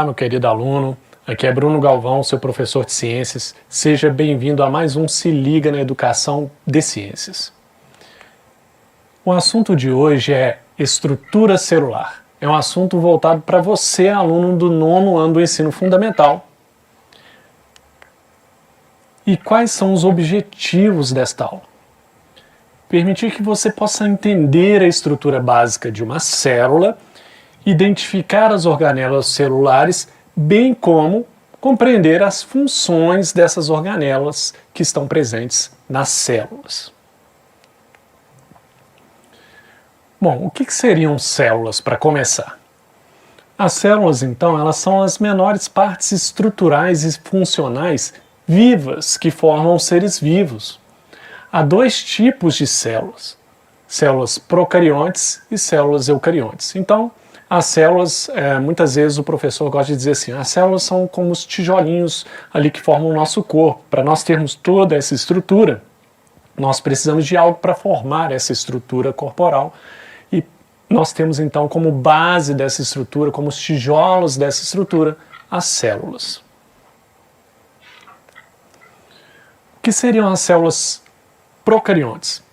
meu querido aluno. Aqui é Bruno Galvão, seu professor de ciências. Seja bem-vindo a mais um Se Liga na Educação de Ciências. O assunto de hoje é estrutura celular. É um assunto voltado para você, aluno do 9º ano do ensino fundamental. E quais são os objetivos desta aula? Permitir que você possa entender a estrutura básica de uma célula, identificar as organelas celulares, bem como compreender as funções dessas organelas que estão presentes nas células. Bom, o que seriam células para começar? As células, então, elas são as menores partes estruturais e funcionais vivas que formam seres vivos. Há dois tipos de células: células procariontes e células eucariontes. Então, as células, muitas vezes o professor gosta de dizer assim, as células são como os tijolinhos ali que formam o nosso corpo. Para nós termos toda essa estrutura, nós precisamos de algo para formar essa estrutura corporal. E nós temos então como base dessa estrutura, como os tijolos dessa estrutura, as células. O que seriam as células procariontes?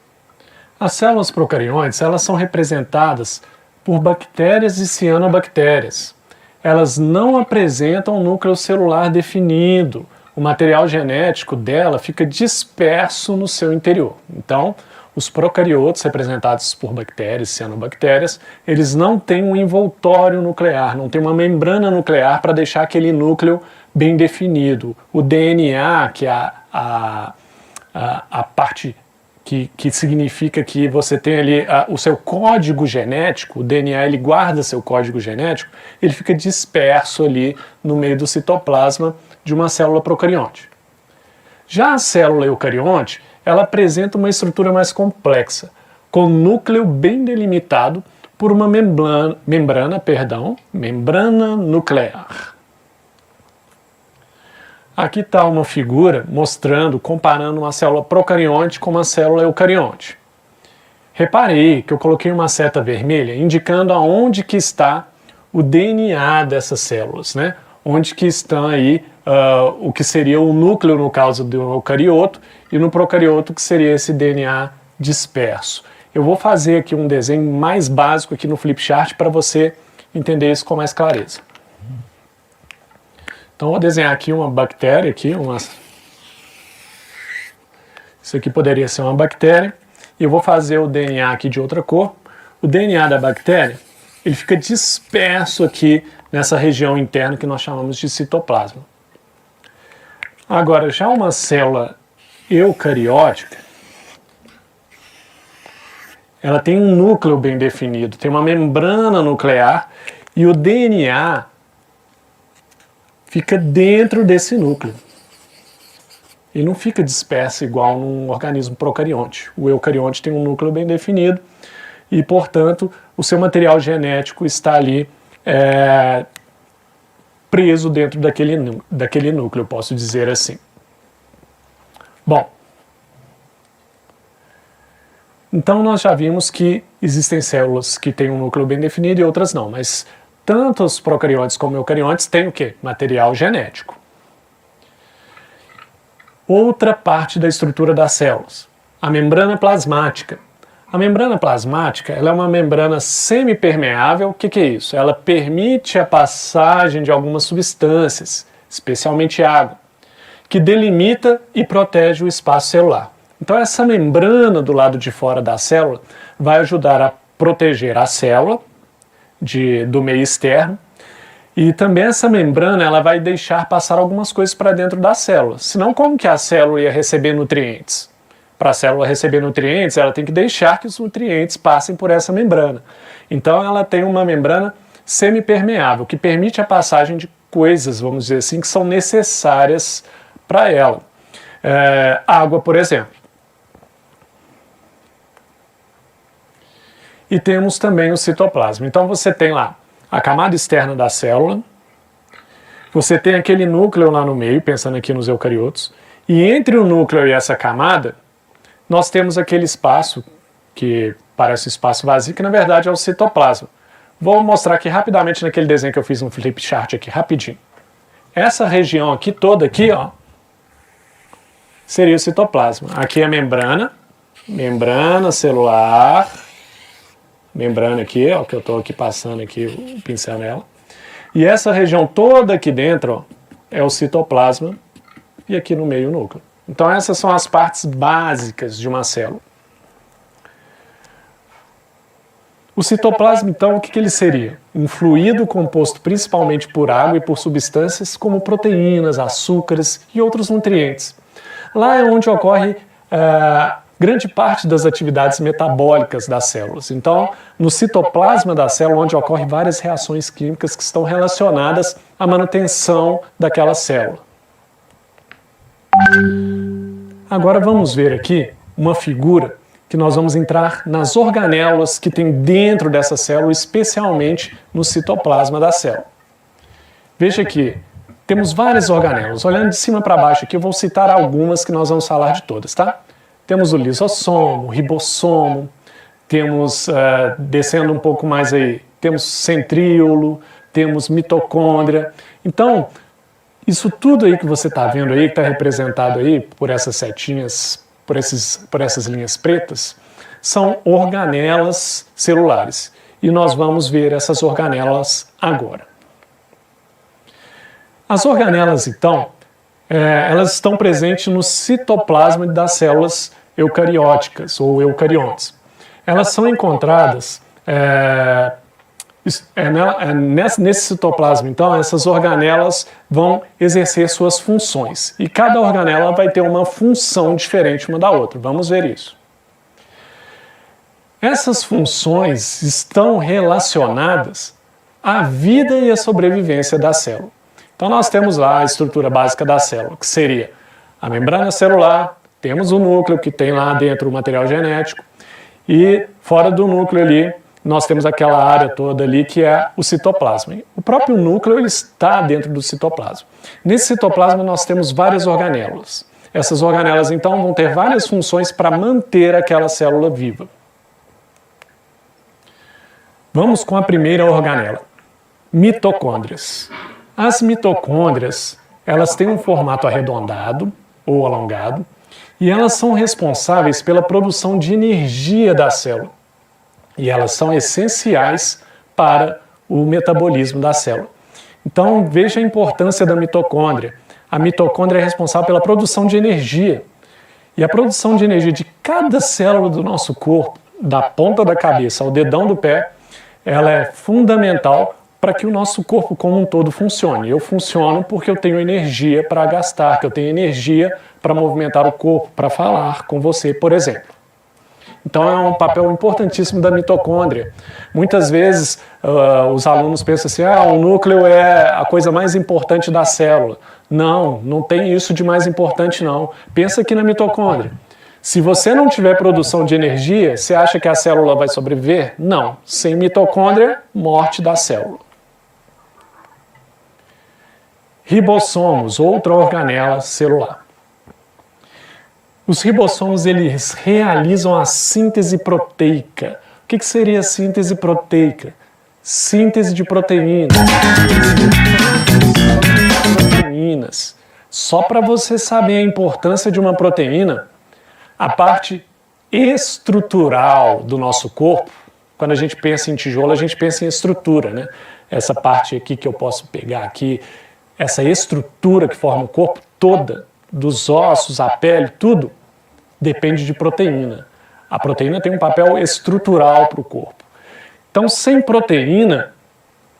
As células procariontes, elas são representadas por bactérias e cianobactérias. Elas não apresentam um núcleo celular definido. O material genético dela fica disperso no seu interior. Então, os procariotos, representados por bactérias e cianobactérias, eles não têm um envoltório nuclear, não tem uma membrana nuclear para deixar aquele núcleo bem definido. O DNA, que é a parte que significa que você tem ali o seu código genético, o DNA ele guarda seu código genético, ele fica disperso ali no meio do citoplasma de uma célula procarionte. Já a célula eucarionte, ela apresenta uma estrutura mais complexa, com núcleo bem delimitado por uma membrana nuclear. Aqui está uma figura mostrando, comparando uma célula procarionte com uma célula eucarionte. Reparei que eu coloquei uma seta vermelha indicando aonde que está o DNA dessas células, né? Onde que está aí o que seria o núcleo no caso do eucarioto e no procarioto que seria esse DNA disperso. Eu vou fazer aqui um desenho mais básico aqui no flipchart para você entender isso com mais clareza. Então, vou desenhar aqui uma bactéria, isso aqui poderia ser uma bactéria, e eu vou fazer o DNA aqui de outra cor. O DNA da bactéria, ele fica disperso aqui nessa região interna que nós chamamos de citoplasma. Agora, já uma célula eucariótica, ela tem um núcleo bem definido, tem uma membrana nuclear, e o DNA fica dentro desse núcleo. E não fica disperso igual num organismo procarionte. O eucarionte tem um núcleo bem definido e, portanto, o seu material genético está ali preso dentro daquele núcleo, posso dizer assim. Bom, então nós já vimos que existem células que têm um núcleo bem definido e outras não, mas tanto os procariontes como eucariontes têm o quê? Material genético. Outra parte da estrutura das células, a membrana plasmática. A membrana plasmática ela é uma membrana semipermeável. O que é isso? Ela permite a passagem de algumas substâncias, especialmente água, que delimita e protege o espaço celular. Então essa membrana do lado de fora da célula vai ajudar a proteger a célula do meio externo, e também essa membrana ela vai deixar passar algumas coisas para dentro da célula. Senão, como que a célula ia receber nutrientes? Para a célula receber nutrientes, ela tem que deixar que os nutrientes passem por essa membrana. Então ela tem uma membrana semipermeável, que permite a passagem de coisas, vamos dizer assim, que são necessárias para ela. Água, por exemplo. E temos também o citoplasma. Então você tem lá a camada externa da célula, você tem aquele núcleo lá no meio, pensando aqui nos eucariotos, e entre o núcleo e essa camada, nós temos aquele espaço, que parece um espaço vazio, que na verdade é o citoplasma. Vou mostrar aqui rapidamente naquele desenho que eu fiz um flip chart aqui, rapidinho. Essa região aqui, toda aqui, ó, seria o citoplasma. Aqui é a membrana, membrana celular, membrana aqui, ó, que eu estou aqui passando aqui o pincel nela. E essa região toda aqui dentro, ó, é o citoplasma e aqui no meio o núcleo. Então essas são as partes básicas de uma célula. O citoplasma, então, o que ele seria? Um fluido composto principalmente por água e por substâncias como proteínas, açúcares e outros nutrientes. Lá é onde ocorre grande parte das atividades metabólicas das células. Então, no citoplasma da célula, onde ocorrem várias reações químicas que estão relacionadas à manutenção daquela célula. Agora vamos ver aqui uma figura que nós vamos entrar nas organelas que tem dentro dessa célula, especialmente no citoplasma da célula. Veja aqui, temos várias organelas. Olhando de cima para baixo aqui, eu vou citar algumas que nós vamos falar de todas, tá? Temos o lisossomo, o ribossomo, temos, descendo um pouco mais aí, temos centríolo, temos mitocôndria. Então, isso tudo aí que você está vendo aí, que está representado aí por essas setinhas, por essas linhas pretas, são organelas celulares. E nós vamos ver essas organelas agora. As organelas, então, elas estão presentes no citoplasma das células eucarióticas ou eucariontes. Elas são encontradas nesse citoplasma, então, essas organelas vão exercer suas funções. E cada organela vai ter uma função diferente uma da outra. Vamos ver isso. Essas funções estão relacionadas à vida e à sobrevivência da célula. Então nós temos lá a estrutura básica da célula, que seria a membrana celular, temos o núcleo que tem lá dentro o material genético, e fora do núcleo ali, nós temos aquela área toda ali que é o citoplasma. O próprio núcleo ele está dentro do citoplasma. Nesse citoplasma nós temos várias organelas. Essas organelas então vão ter várias funções para manter aquela célula viva. Vamos com a primeira organela, mitocôndrias. As mitocôndrias, elas têm um formato arredondado ou alongado e elas são responsáveis pela produção de energia da célula. E elas são essenciais para o metabolismo da célula. Então, veja a importância da mitocôndria. A mitocôndria é responsável pela produção de energia. E a produção de energia de cada célula do nosso corpo, da ponta da cabeça ao dedão do pé, ela é fundamental para que o nosso corpo como um todo funcione. Eu funciono porque eu tenho energia para gastar, que eu tenho energia para movimentar o corpo, para falar com você, por exemplo. Então é um papel importantíssimo da mitocôndria. Muitas vezes os alunos pensam assim, o núcleo é a coisa mais importante da célula. Não, não tem isso de mais importante não. Pensa aqui na mitocôndria. Se você não tiver produção de energia, você acha que a célula vai sobreviver? Não. Sem mitocôndria, morte da célula. Ribossomos, outra organela celular. Os ribossomos eles realizam a síntese proteica. O que seria a síntese proteica? Síntese de proteínas. Só para você saber a importância de uma proteína, a parte estrutural do nosso corpo, quando a gente pensa em tijolo, a gente pensa em estrutura, né? Essa parte aqui que eu posso pegar aqui, essa estrutura que forma o corpo toda, dos ossos, a pele, tudo, depende de proteína. A proteína tem um papel estrutural para o corpo. Então, sem proteína,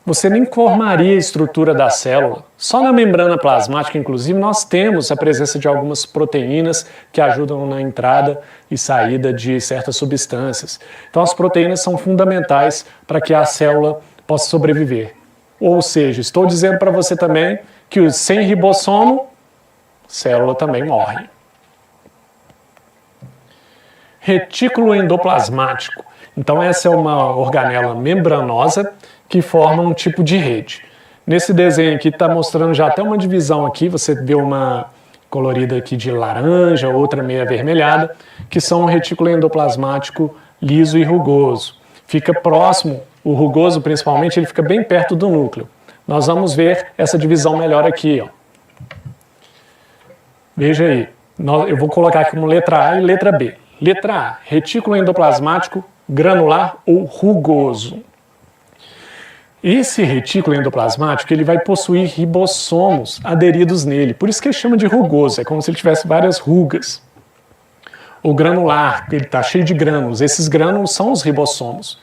você nem formaria a estrutura da célula. Só na membrana plasmática, inclusive, nós temos a presença de algumas proteínas que ajudam na entrada e saída de certas substâncias. Então, as proteínas são fundamentais para que a célula possa sobreviver. Ou seja, estou dizendo para você também que sem ribossomo, a célula também morre. Retículo endoplasmático. Então, essa é uma organela membranosa que forma um tipo de rede. Nesse desenho aqui está mostrando já até uma divisão aqui, você vê uma colorida aqui de laranja, outra meio avermelhada, que são um retículo endoplasmático liso e rugoso. Fica próximo o rugoso principalmente, ele fica bem perto do núcleo. Nós vamos ver essa divisão melhor aqui, ó. Veja aí, eu vou colocar aqui como letra A e letra B. Letra A, retículo endoplasmático granular ou rugoso. Esse retículo endoplasmático ele vai possuir ribossomos aderidos nele, por isso que ele chama de rugoso, é como se ele tivesse várias rugas. O granular, ele está cheio de grânulos, esses grânulos são os ribossomos.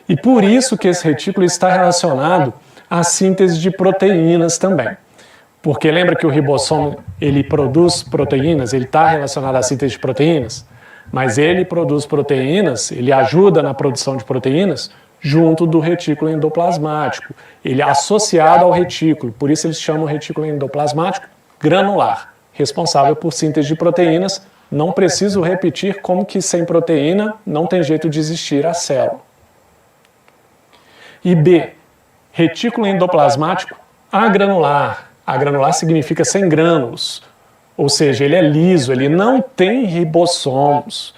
E por isso que esse retículo está relacionado à síntese de proteínas também. Porque lembra que o ribossomo ele produz proteínas, ele está relacionado à síntese de proteínas, mas ele produz proteínas, ele ajuda na produção de proteínas junto do retículo endoplasmático. Ele é associado ao retículo, por isso eles chamam o retículo endoplasmático granular, responsável por síntese de proteínas. Não preciso repetir como que sem proteína não tem jeito de existir a célula. E B, retículo endoplasmático agranular. Agranular significa sem grânulos, ou seja, ele é liso, ele não tem ribossomos.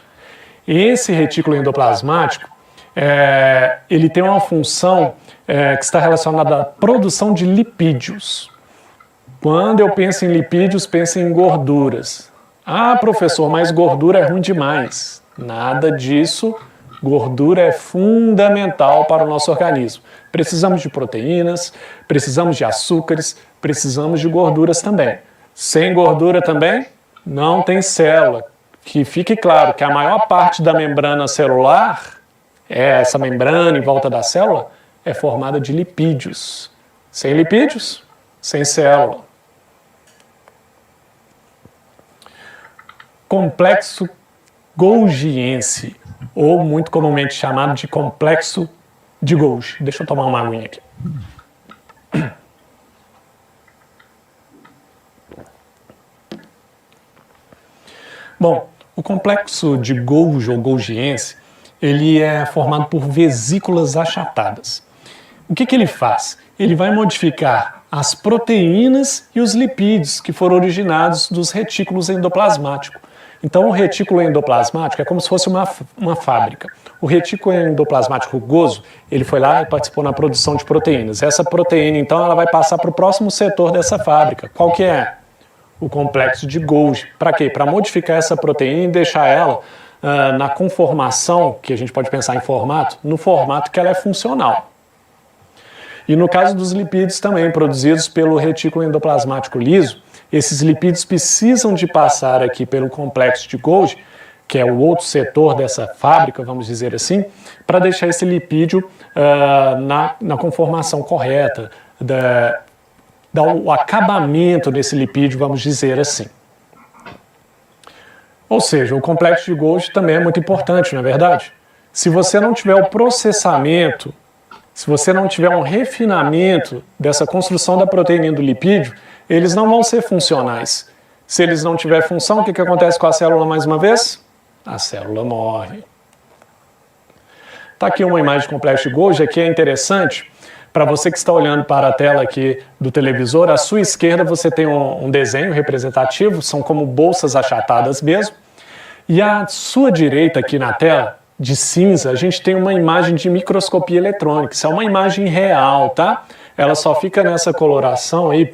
Esse retículo endoplasmático, ele tem uma função que está relacionada à produção de lipídios. Quando eu penso em lipídios, penso em gorduras. Ah, professor, mas gordura é ruim demais. Nada disso. Gordura é fundamental para o nosso organismo. Precisamos de proteínas, precisamos de açúcares, precisamos de gorduras também. Sem gordura também, não tem célula. Que fique claro que a maior parte da membrana celular, essa membrana em volta da célula, é formada de lipídios. Sem lipídios, sem célula. Complexo golgiense, ou muito comumente chamado de complexo de Golgi. Deixa eu tomar uma aguinha aqui. Bom, o complexo de Golgi ou golgiense, ele é formado por vesículas achatadas. O que ele faz? Ele vai modificar as proteínas e os lipídios que foram originados dos retículos endoplasmáticos. Então, o retículo endoplasmático é como se fosse uma fábrica. O retículo endoplasmático rugoso, ele foi lá e participou na produção de proteínas. Essa proteína, então, ela vai passar para o próximo setor dessa fábrica. Qual que é? O complexo de Golgi. Para quê? Para modificar essa proteína e deixar ela na conformação, que a gente pode pensar em formato, no formato que ela é funcional. E no caso dos lipídios também, produzidos pelo retículo endoplasmático liso, esses lipídios precisam de passar aqui pelo complexo de Golgi, que é o outro setor dessa fábrica, vamos dizer assim, para deixar esse lipídio na conformação correta, dar o acabamento desse lipídio, vamos dizer assim. Ou seja, o complexo de Golgi também é muito importante, não é verdade? Se você não tiver o processamento, se você não tiver um refinamento dessa construção da proteína e do lipídio, eles não vão ser funcionais. Se eles não tiverem função, o que acontece com a célula mais uma vez? A célula morre. Está aqui uma imagem de complexo de Golgi, aqui é interessante. Para você que está olhando para a tela aqui do televisor, à sua esquerda você tem um desenho representativo, são como bolsas achatadas mesmo. E à sua direita aqui na tela, de cinza, a gente tem uma imagem de microscopia eletrônica. Isso é uma imagem real, tá? Ela só fica nessa coloração aí,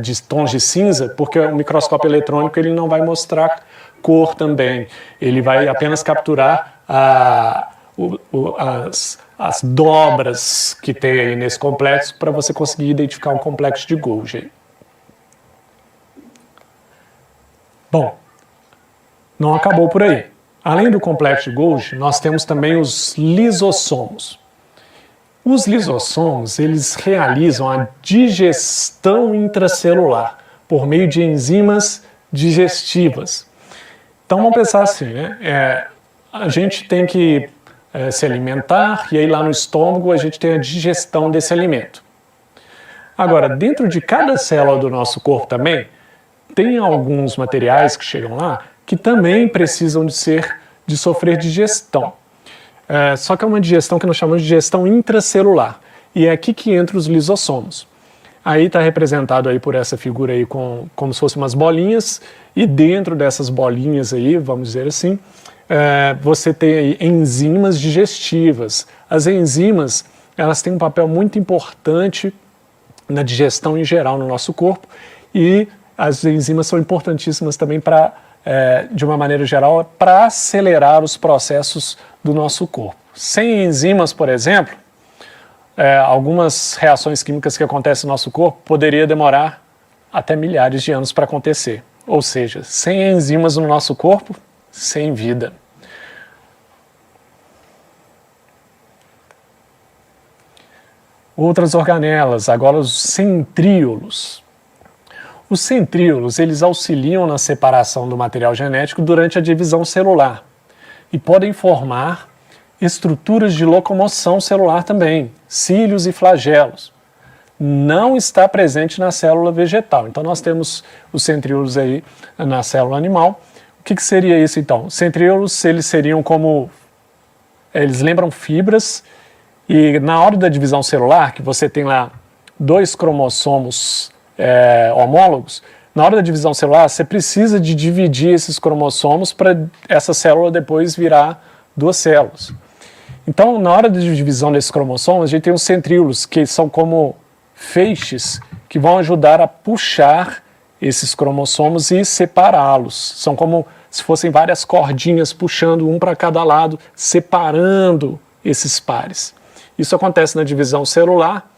de tons de cinza, porque o microscópio eletrônico ele não vai mostrar cor também. Ele vai apenas capturar as dobras que tem aí nesse complexo para você conseguir identificar um complexo de Golgi. Bom, não acabou por aí. Além do complexo de Golgi, nós temos também os lisossomos. Os lisossomos, eles realizam a digestão intracelular por meio de enzimas digestivas. Então vamos pensar assim, né? A gente tem que se alimentar e aí lá no estômago a gente tem a digestão desse alimento. Agora, dentro de cada célula do nosso corpo também, tem alguns materiais que chegam lá que também precisam de sofrer digestão. Só que é uma digestão que nós chamamos de digestão intracelular. E é aqui que entram os lisossomos. Aí está representado aí por essa figura aí como se fossem umas bolinhas, e dentro dessas bolinhas aí, vamos dizer assim, você tem aí enzimas digestivas. As enzimas, elas têm um papel muito importante na digestão em geral no nosso corpo, e as enzimas são importantíssimas também para, de uma maneira geral, para acelerar os processos do nosso corpo. Sem enzimas, por exemplo, algumas reações químicas que acontecem no nosso corpo poderia demorar até milhares de anos para acontecer. Ou seja, sem enzimas no nosso corpo, sem vida. Outras organelas, agora os centríolos. Os centríolos, eles auxiliam na separação do material genético durante a divisão celular e podem formar estruturas de locomoção celular também, cílios e flagelos. Não está presente na célula vegetal. Então nós temos os centríolos aí na célula animal. O que seria isso então? Os centríolos, eles seriam como, eles lembram fibras, e na hora da divisão celular, que você tem lá 2 cromossomos homólogos, na hora da divisão celular você precisa de dividir esses cromossomos para essa célula depois virar 2 células. Então, na hora da divisão desses cromossomos, a gente tem os centríolos, que são como feixes que vão ajudar a puxar esses cromossomos e separá-los. São como se fossem várias cordinhas puxando um para cada lado, separando esses pares. Isso acontece na divisão celular.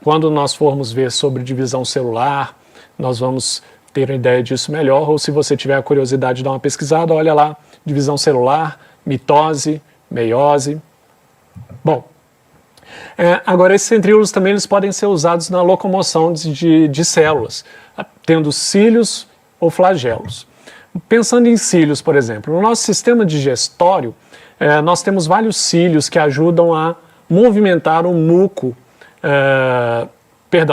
Quando nós formos ver sobre divisão celular, nós vamos ter uma ideia disso melhor, ou se você tiver a curiosidade de dar uma pesquisada, olha lá, divisão celular, mitose, meiose. Bom, agora esses centríolos também eles podem ser usados na locomoção de células, tendo cílios ou flagelos. Pensando em cílios, por exemplo, no nosso sistema digestório, nós temos vários cílios que ajudam a movimentar o muco,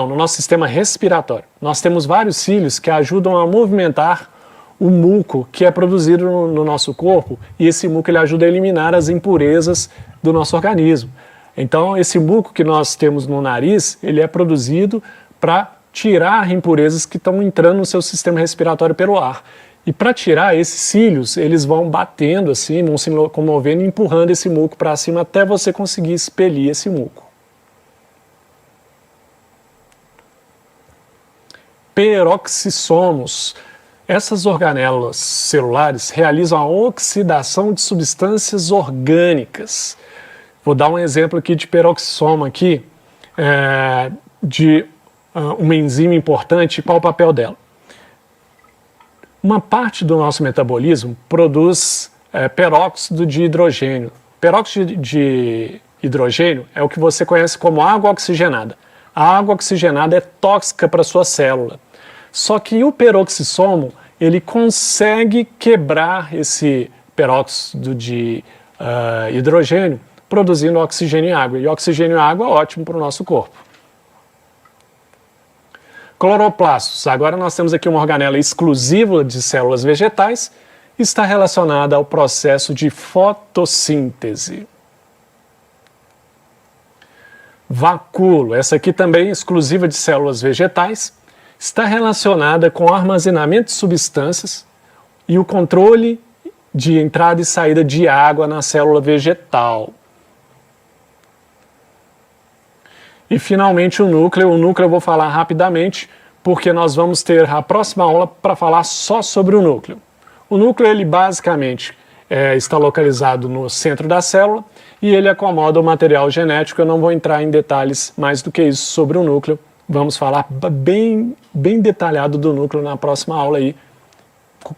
no nosso sistema respiratório. Nós temos vários cílios que ajudam a movimentar o muco que é produzido no nosso corpo, e esse muco ele ajuda a eliminar as impurezas do nosso organismo. Então esse muco que nós temos no nariz, ele é produzido para tirar impurezas que estão entrando no seu sistema respiratório pelo ar. E para tirar esses cílios, eles vão batendo assim, vão se locomovendo e empurrando esse muco para cima até você conseguir expelir esse muco. Peroxissomos. Essas organelas celulares realizam a oxidação de substâncias orgânicas. Vou dar um exemplo aqui de peroxissoma aqui, de uma enzima importante. Qual o papel dela? Uma parte do nosso metabolismo produz peróxido de hidrogênio. Peróxido de hidrogênio é o que você conhece como água oxigenada. A água oxigenada é tóxica para a sua célula. Só que o peroxissomo, ele consegue quebrar esse peróxido de hidrogênio, produzindo oxigênio e água. E oxigênio e água é ótimo para o nosso corpo. Cloroplastos. Agora nós temos aqui uma organela exclusiva de células vegetais, está relacionada ao processo de fotossíntese. Vacúolo. Essa aqui também é exclusiva de células vegetais, está relacionada com o armazenamento de substâncias e o controle de entrada e saída de água na célula vegetal. E finalmente o núcleo. O núcleo eu vou falar rapidamente, porque nós vamos ter a próxima aula para falar só sobre o núcleo. O núcleo ele basicamente está localizado no centro da célula e ele acomoda o material genético. Eu não vou entrar em detalhes mais do que isso sobre o núcleo. Vamos falar bem detalhado do núcleo na próxima aula aí.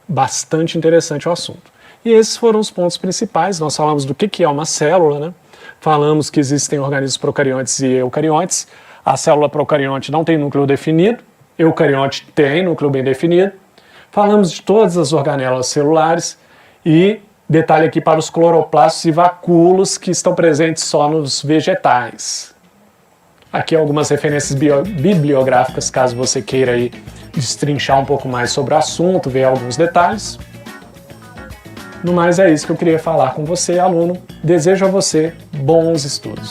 Bastante interessante o assunto. E esses foram os pontos principais. Nós falamos do que é uma célula, né? Falamos que existem organismos procariontes e eucariontes. A célula procarionte não tem núcleo definido, eucarionte tem núcleo bem definido. Falamos de todas as organelas celulares e detalhe aqui para os cloroplastos e vacúolos que estão presentes só nos vegetais. Aqui algumas referências bibliográficas, caso você queira aí destrinchar um pouco mais sobre o assunto, ver alguns detalhes. No mais é isso que eu queria falar com você, aluno. Desejo a você bons estudos.